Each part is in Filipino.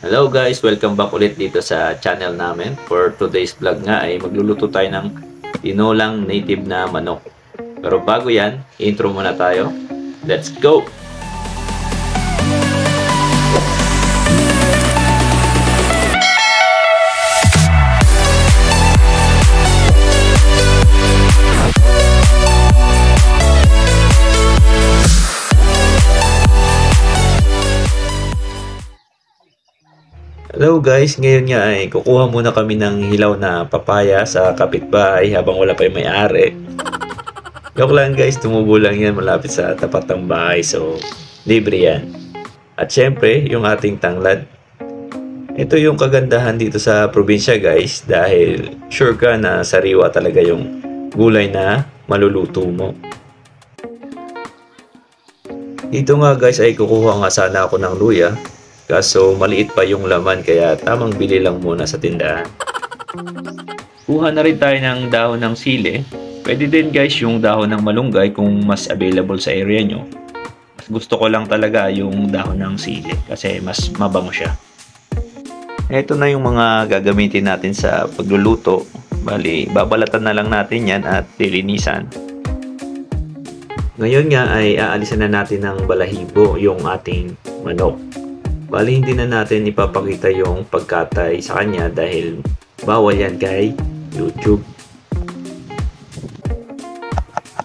Hello guys, welcome back ulit dito sa channel namin. For today's vlog nga ay magluluto tayo ng tinolang native na manok. Pero bago yan, intro muna tayo. Let's go! Hello guys, ngayon nga ay kukuha muna kami ng hilaw na papaya sa kapitbahay habang wala pa yung may-ari. Joke lang guys, tumubo lang yan malapit sa tapat ng bahay, so libre yan. At syempre, yung ating tanglad. Ito yung kagandahan dito sa probinsya guys, dahil sure ka na sariwa talaga yung gulay na maluluto mo. Dito nga guys ay kukuha nga sana ako ng luya. Kaso maliit pa yung laman kaya tamang bili lang muna sa tindahan. Kuha na rin tayo ng dahon ng sili. Pwede din guys yung dahon ng malunggay kung mas available sa area nyo. Mas gusto ko lang talaga yung dahon ng sili kasi mas mabango siya. Ito na yung mga gagamitin natin sa pagluluto. Bali, babalatan na lang natin yan at lilinisan. Ngayon nga ay aalisan na natin ng balahibo yung ating manok. Bali, hindi na natin ipapakita yung pagkatay sa kanya dahil bawal yan kay YouTube.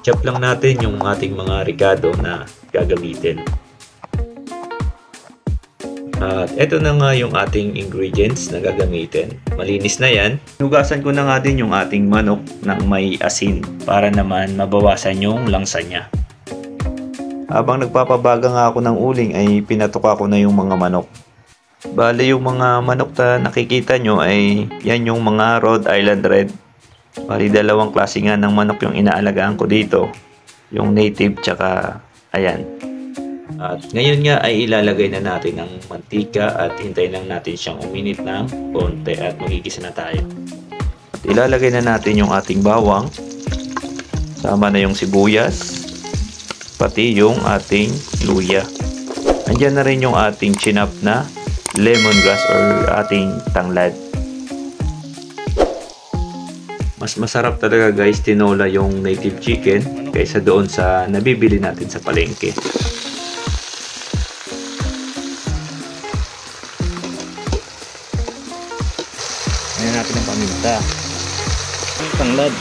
Chop lang natin yung ating mga ricado na gagamitin. At eto na nga yung ating ingredients na gagamitin. Malinis na yan. Hugasan ko na nga din yung ating manok ng may asin para naman mabawasan yung langsa niya. Habang nagpapabaga nga ako ng uling ay pinatuka ko na yung mga manok. Bale yung mga manok na nakikita nyo ay yan yung mga Rhode Island Red. Bali dalawang klase nga ng manok yung inaalagaan ko dito. Yung native tsaka ayan. At ngayon nga ay ilalagay na natin ng mantika at hintayin lang natin siyang uminit ng konti at magigisa na tayo. At ilalagay na natin yung ating bawang. Sama na yung sibuyas. Pati yung ating luya. Andyan na rin yung ating chinap na lemongrass or ating tanglad. Mas masarap talaga guys tinola yung native chicken kaysa doon sa nabibili natin sa palengke. Ayan natin ang paminta. Tanglad.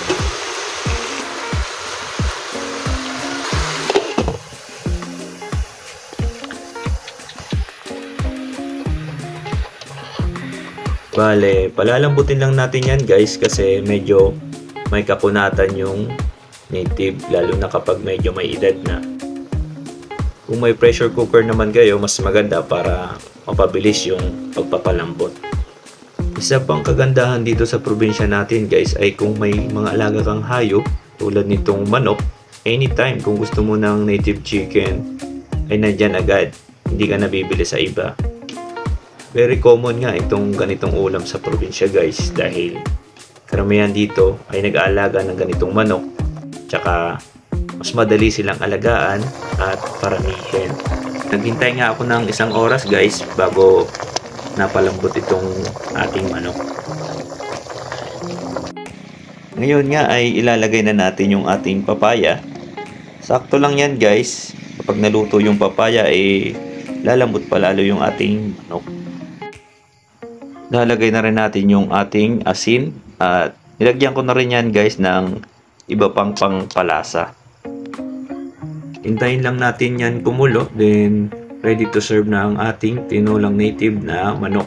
Bale, palalambutin lang natin yan guys kasi medyo may kakunatan yung native lalo na kapag medyo may edad na. Kung may pressure cooker naman kayo, mas maganda para mapabilis yung pagpapalambot. Isa pang kagandahan dito sa probinsya natin guys ay kung may mga alaga kang hayop tulad nitong manok, anytime kung gusto mo ng native chicken ay nandyan agad, hindi ka nabibili sa iba. Very common nga itong ganitong ulam sa probinsya guys dahil karamihan dito ay nag-aalaga ng ganitong manok tsaka mas madali silang alagaan at paramihin. Naghintay nga ako ng 1 oras guys bago napalambot itong ating manok. Ngayon nga ay ilalagay na natin yung ating papaya. Sakto lang yan guys, kapag naluto yung papaya ay lalambot pa lalo yung ating manok. Lalagay na rin natin yung ating asin at nilagyan ko na rin yan guys ng iba pang pangpalasa. Hintayin lang natin yan kumulo, then ready to serve na ang ating tinolang native na manok.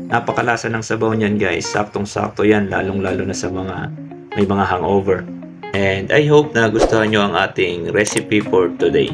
Napakalasa ng sabaw niyan guys, saktong-sakto yan lalong lalo na sa mga may mga hangover. And I hope na gustuhan nyo ang ating recipe for today.